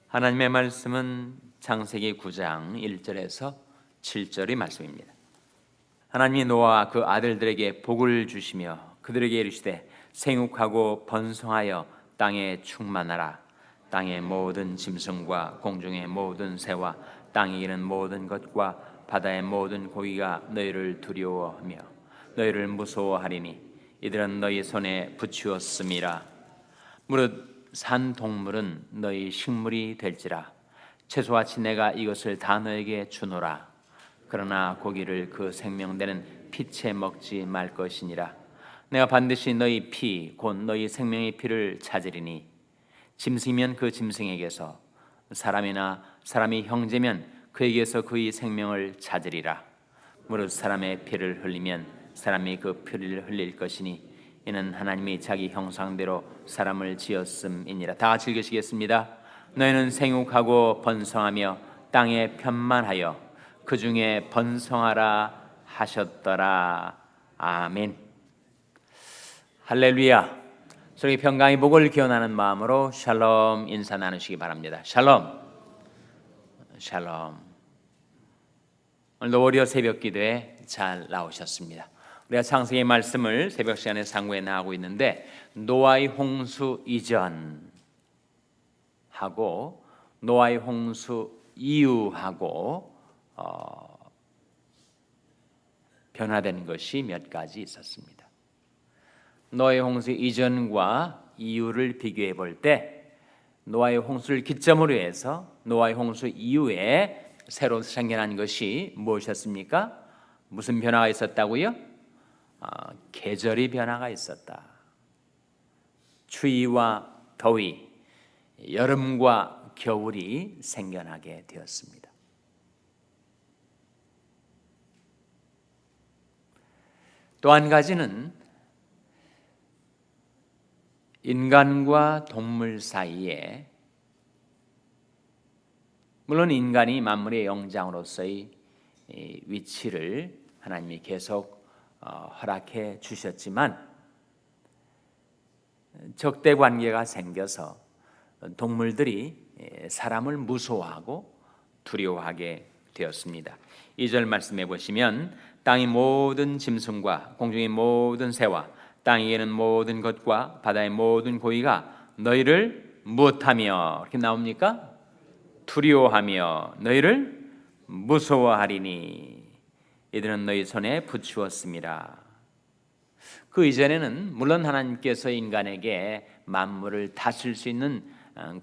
하나님의 말씀은 창세기 9장 1절에서 7절의 말씀입니다. 하나님이 노아와 그 아들들에게 복을 주시며 그들에게 이르시되 생육하고 번성하여 땅에 충만하라. 땅의 모든 짐승과 공중의 모든 새와 땅에 이는 모든 것과 바다의 모든 고기가 너희를 두려워하며 너희를 무서워하리니 이들은 너희 손에 붙이었음이라. 무릇 산 동물은 너희 식물이 될지라. 채소같이 내가 이것을 다 너에게 주노라. 그러나 고기를 그 생명되는 피채 먹지 말 것이니라. 내가 반드시 너희 피 곧 너희 생명의 피를 찾으리니 짐승이면 그 짐승에게서 사람이나 사람이 형제면 그에게서 그의 생명을 찾으리라. 무릇 사람의 피를 흘리면 사람이 그 피를 흘릴 것이니 이는 하나님이 자기 형상대로 사람을 지었음이니라. 다 같이 읽으시겠습니다. 너희는 생육하고 번성하며 땅에 편만하여 그 중에 번성하라 하셨더라. 아멘. 할렐루야. 저희 평강의 복을 기원하는 마음으로 샬롬 인사 나누시기 바랍니다. 샬롬. 샬롬. 오늘도 월요 새벽 기도에 잘 나오셨습니다. 우리가 창세기 말씀을 새벽 시간에 상고해 나가고 있는데 노아의 홍수 이전하고 노아의 홍수 이후하고 변화된 것이 몇 가지 있었습니다. 노아의 홍수 이전과 이후를 비교해 볼 때 노아의 홍수를 기점으로 해서 노아의 홍수 이후에 새로 생겨난 것이 무엇이었습니까? 무슨 변화가 있었다고요? 계절의 변화가 있었다. 추위와 더위, 여름과 겨울이 생겨나게 되었습니다. 또 한 가지는 인간과 동물 사이에, 물론 인간이 만물의 영장으로서의 위치를 하나님이 계속 허락해 주셨지만 적대 관계가 생겨서 동물들이 사람을 무서워하고 두려워하게 되었습니다. 2절 말씀해 보시면 땅의 모든 짐승과 공중의 모든 새와 땅에 있는 모든 것과 바다의 모든 고기가 너희를 무엇하며 이렇게 나옵니까? 두려워하며 너희를 무서워하리니 이들은 너희 손에 붙이었음이라. 그 이전에는 물론 하나님께서 인간에게 만물을 다스릴 수 있는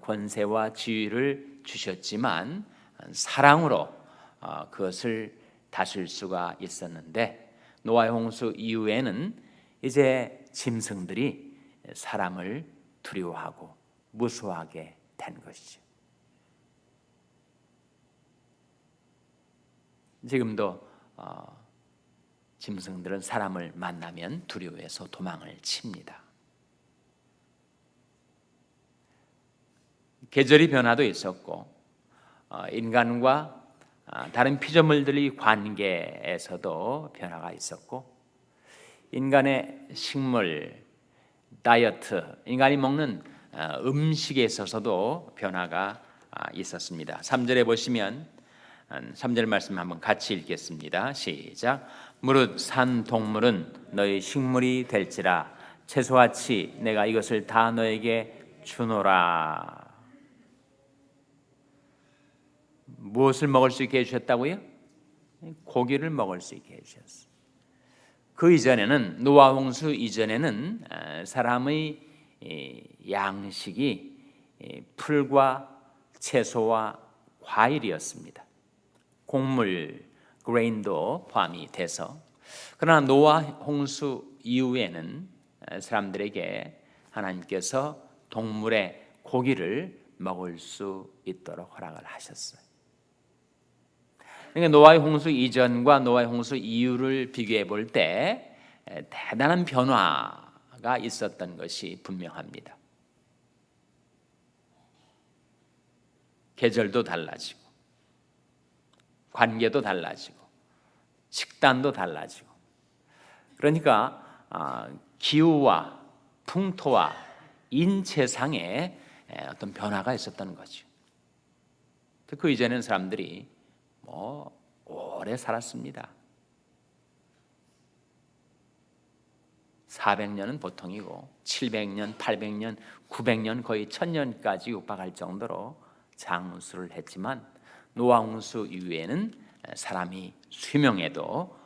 권세와 지위를 주셨지만 사랑으로 그것을 다스릴 수가 있었는데 노아의 홍수 이후에는 이제 짐승들이 사람을 두려워하고 무서워하게 된 것이죠. 지금도 짐승들은 사람을 만나면 두려워해서 도망을 칩니다. 계절의 변화도 있었고 인간과 다른 피조물들의 관계에서도 변화가 있었고 인간의 식물, 다이어트, 인간이 먹는 음식에 있어서도 변화가 있었습니다. 3절에 보시면 3절 말씀 한번 같이 읽겠습니다. 시작. 무릇 산 동물은 너희 식물이 될지라. 채소같이 내가 이것을 다 너에게 주노라. 무엇을 먹을 수 있게 해주셨다고요? 고기를 먹을 수 있게 해주셨어요. 그 이전에는 노아 홍수 이전에는 사람의 양식이 풀과 채소와 과일이었습니다. 곡물, 그레인도 포함이 돼서. 그러나 노아 홍수 이후에는 사람들에게 하나님께서 동물의 고기를 먹을 수 있도록 허락을 하셨어요. 그러니까 노아의 홍수 이전과 노아의 홍수 이후를 비교해 볼 때 대단한 변화가 있었던 것이 분명합니다. 계절도 달라지고 관계도 달라지고 식단도 달라지고 그러니까 기후와 풍토와 인체상의 어떤 변화가 있었던 거죠. 그 이전에는 사람들이 오래 살았습니다. 400년은 보통이고 700년, 800년, 900년 거의 1000년까지 육박할 정도로 장수를 했지만 노아 홍수 이후에는 사람이 수명에도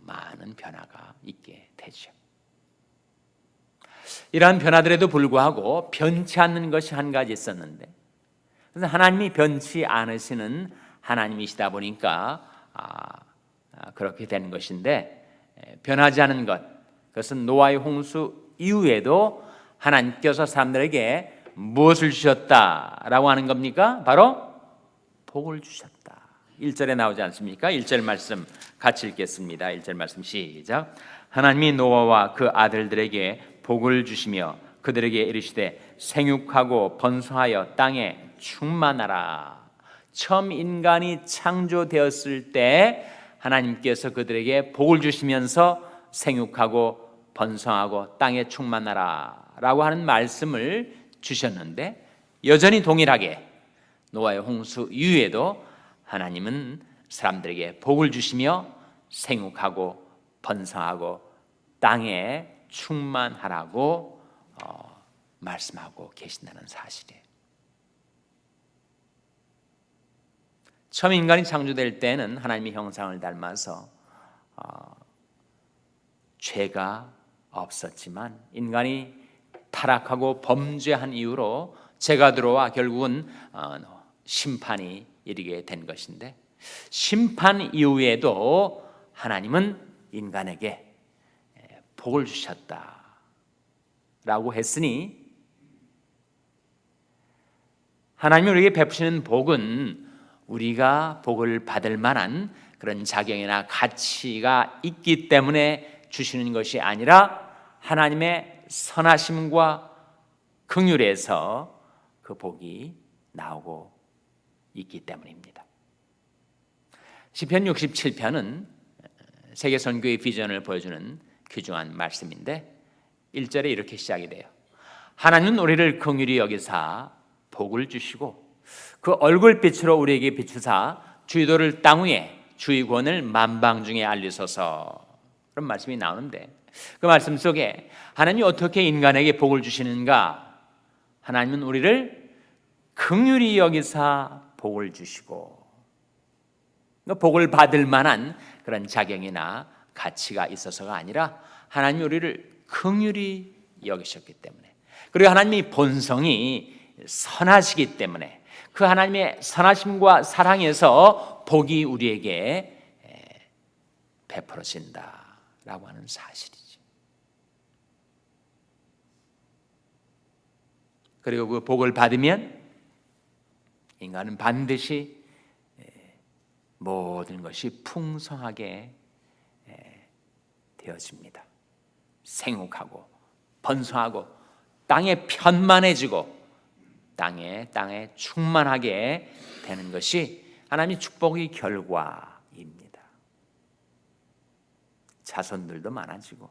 많은 변화가 있게 되죠. 이러한 변화들에도 불구하고 변치 않는 것이 한 가지 있었는데, 그래서 하나님이 변치 않으시는 하나님이시다 보니까 그렇게 되는 것인데, 변하지 않은 것, 그것은 노아의 홍수 이후에도 하나님께서 사람들에게 무엇을 주셨다라고 하는 겁니까? 바로 복을 주셨다. 1절에 나오지 않습니까? 1절 말씀 같이 읽겠습니다. 1절 말씀 시작. 하나님이 노아와 그 아들들에게 복을 주시며 그들에게 이르시되 생육하고 번성하여 땅에 충만하라. 처음 인간이 창조되었을 때 하나님께서 그들에게 복을 주시면서 생육하고 번성하고 땅에 충만하라 라고 하는 말씀을 주셨는데, 여전히 동일하게 노아의 홍수 이후에도 하나님은 사람들에게 복을 주시며 생육하고 번성하고 땅에 충만하라고 말씀하고 계신다는 사실이에요. 처음 인간이 창조될 때는 하나님의 형상을 닮아서 죄가 없었지만 인간이 타락하고 범죄한 이후로 죄가 들어와 결국은 심판이 이르게 된 것인데, 심판 이후에도 하나님은 인간에게 복을 주셨다라고 했으니, 하나님이 우리에게 베푸시는 복은 우리가 복을 받을 만한 그런 자격이나 가치가 있기 때문에 주시는 것이 아니라 하나님의 선하심과 긍휼에서 그 복이 나오고 있기 때문입니다. 시편 67편은 세계 선교의 비전을 보여주는 귀중한 말씀인데, 1절에 이렇게 시작이 돼요. 하나님은 우리를 긍휼히 여기사 복을 주시고 그 얼굴빛으로 우리에게 비추사 주의도를 땅 위에 주의 권을 만방 중에 알리소서. 그런 말씀이 나오는데, 그 말씀 속에 하나님이 어떻게 인간에게 복을 주시는가? 하나님은 우리를 긍휼히 여기사 복을 주시고, 복을 받을 만한 그런 자격이나 가치가 있어서가 아니라 하나님이 우리를 긍휼히 여기셨기 때문에, 그리고 하나님의 본성이 선하시기 때문에 그 하나님의 선하심과 사랑에서 복이 우리에게 베풀어진다라고 하는 사실이죠. 그리고 그 복을 받으면 인간은 반드시 모든 것이 풍성하게 되어집니다. 생육하고 번성하고 땅에 편만해지고 땅에 충만하게 되는 것이 하나님의 축복의 결과입니다. 자손들도 많아지고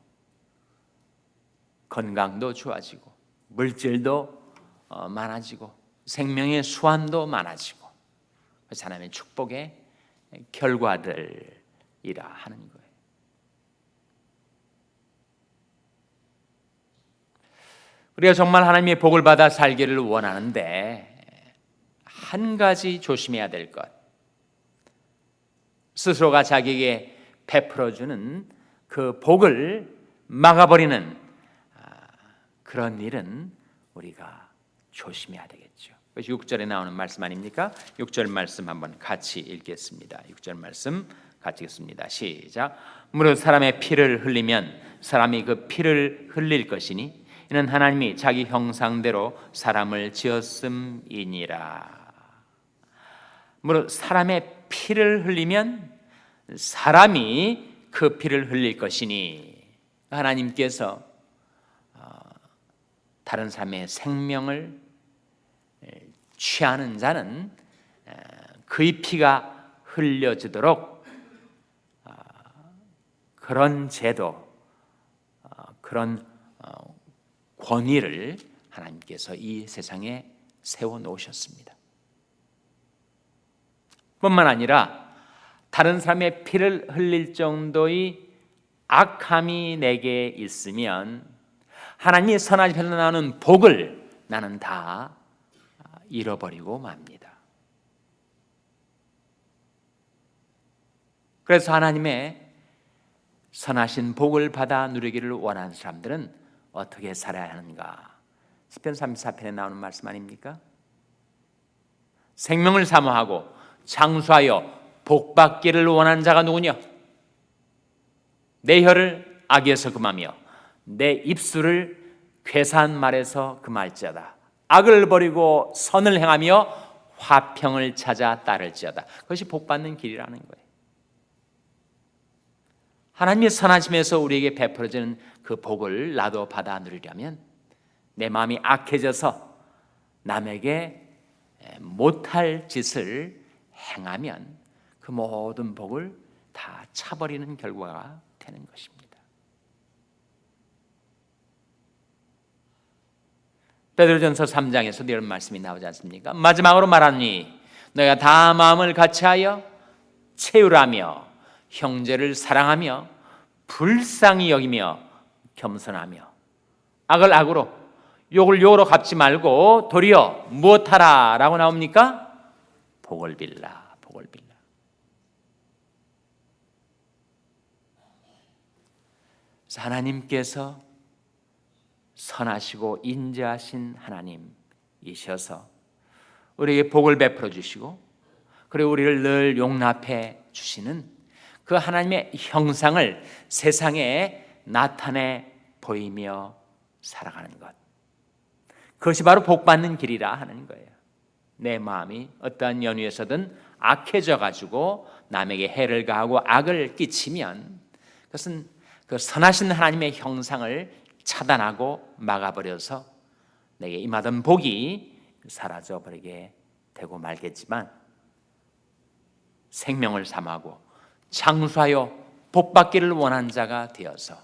건강도 좋아지고 물질도 많아지고 생명의 수완도 많아지고, 그래서 하나님의 축복의 결과들이라 하는 거예요. 우리가 정말 하나님의 복을 받아 살기를 원하는데 한 가지 조심해야 될 것, 스스로가 자기에게 베풀어주는 그 복을 막아버리는 그런 일은 우리가 조심해야 되겠죠. 6절에 나오는 말씀 아닙니까? 6절 말씀 한번 같이 읽겠습니다. 6절 말씀 같이 읽습니다. 시작. 무릇 사람의 피를 흘리면 사람이 그 피를 흘릴 것이니 이는 하나님이 자기 형상대로 사람을 지었음이니라. 무릇 사람의 피를 흘리면 사람이 그 피를 흘릴 것이니, 하나님께서 다른 사람의 생명을 취하는 자는 그의 피가 흘려지도록 그런 제도, 그런 권위를 하나님께서 이 세상에 세워 놓으셨습니다. 뿐만 아니라 다른 사람의 피를 흘릴 정도의 악함이 내게 있으면 하나님이 선하셔서 나오는 복을 나는 다 잃어버리고 맙니다. 그래서 하나님의 선하신 복을 받아 누리기를 원하는 사람들은 어떻게 살아야 하는가? 시편 34편에 나오는 말씀 아닙니까? 생명을 사모하고 장수하여 복받기를 원하는 자가 누구냐? 내 혀를 악에서 금하며 내 입술을 괴사한 말에서 금할지어다. 악을 버리고 선을 행하며 화평을 찾아 따를지어다. 그것이 복받는 길이라는 거예요. 하나님의 선하심에서 우리에게 베풀어지는 그 복을 나도 받아 누리려면 내 마음이 악해져서 남에게 못할 짓을 행하면 그 모든 복을 다 차버리는 결과가 되는 것입니다. 베드로전서 3장에서도 이런 말씀이 나오지 않습니까? 마지막으로 말하니 너희가 다 마음을 같이하여 채우라며 형제를 사랑하며 불쌍히 여기며 겸손하며 악을 악으로 욕을 욕으로 갚지 말고 도리어 무엇하라 라고 나옵니까? 복을 빌라, 복을 빌라. 하나님께서 선하시고 인자하신 하나님이셔서 우리에게 복을 베풀어 주시고 그리고 우리를 늘 용납해 주시는 그 하나님의 형상을 세상에 나타내 보이며 살아가는 것, 그것이 바로 복받는 길이라 하는 거예요. 내 마음이 어떠한 연유에서든 악해져 가지고 남에게 해를 가하고 악을 끼치면 그것은 그 선하신 하나님의 형상을 차단하고 막아버려서 내게 임하던 복이 사라져버리게 되고 말겠지만, 생명을 삼하고 장수하여 복받기를 원한 자가 되어서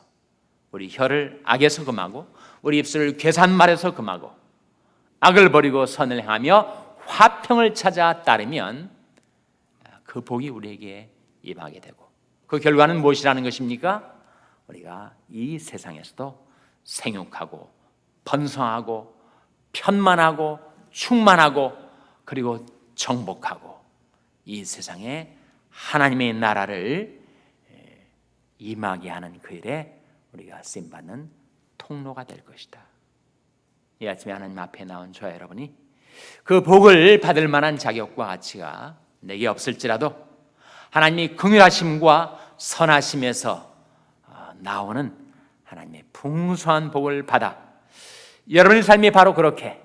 우리 혀를 악에서 금하고 우리 입술을 괴산 말에서 금하고 악을 버리고 선을 행하며 화평을 찾아 따르면 그 복이 우리에게 임하게 되고, 그 결과는 무엇이라는 것입니까? 우리가 이 세상에서도 생육하고 번성하고 편만하고 충만하고 그리고 정복하고 이 세상에 하나님의 나라를 임하게 하는 그 일에 우리가 쓰임받는 통로가 될 것이다. 이 아침에 하나님 앞에 나온 저와 여러분이 그 복을 받을 만한 자격과 가치가 내게 없을지라도 하나님이 긍휼하심과 선하심에서 나오는 하나님의 풍성한 복을 받아 여러분의 삶이 바로 그렇게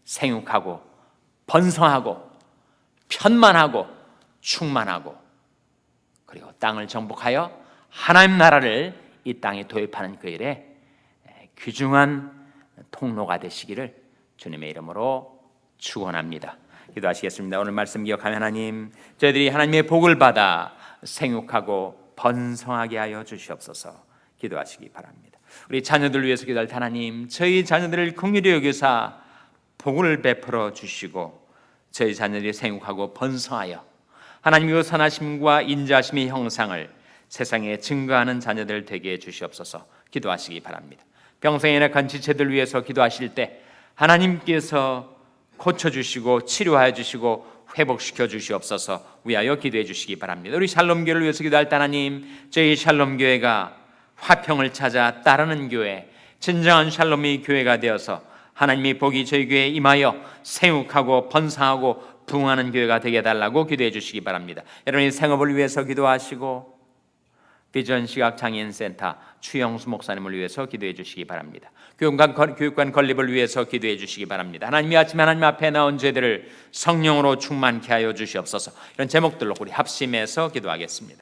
생육하고 번성하고 편만하고 충만하고 그리고 땅을 정복하여 하나님 나라를 이 땅에 도입하는 그 일에 귀중한 통로가 되시기를 주님의 이름으로 축원합니다. 기도하시겠습니다. 오늘 말씀 기억하며 하나님, 저희들이 하나님의 복을 받아 생육하고 번성하게 하여 주시옵소서. 기도하시기 바랍니다. 우리 자녀들 위해서 기도할 때 하나님, 저희 자녀들을 긍휼히 여기사 복을 베풀어 주시고 저희 자녀들이 생육하고 번성하여 하나님의 선하심과 인자하심의 형상을 세상에 증거하는 자녀들 되게 해 주시옵소서. 기도하시기 바랍니다. 병성에 연약한 지체들 위해서 기도하실 때 하나님께서 고쳐주시고 치료하여 주시고 회복시켜 주시옵소서. 위하여 기도해 주시기 바랍니다. 우리 샬롬교회를 위해서 기도할 때 하나님, 저희 샬롬교회가 화평을 찾아 따르는 교회, 진정한 샬롬의 교회가 되어서 하나님의 복이 저희 교회에 임하여 생육하고 번성하고 부흥하는 교회가 되게 해달라고 기도해 주시기 바랍니다. 여러분의 생업을 위해서 기도하시고 비전 시각장애인센터 추영수 목사님을 위해서 기도해 주시기 바랍니다. 교육관 건립을 위해서 기도해 주시기 바랍니다. 하나님이 아침에 하나님 앞에 나온 죄들을 성령으로 충만케 하여 주시옵소서. 이런 제목들로 우리 합심해서 기도하겠습니다.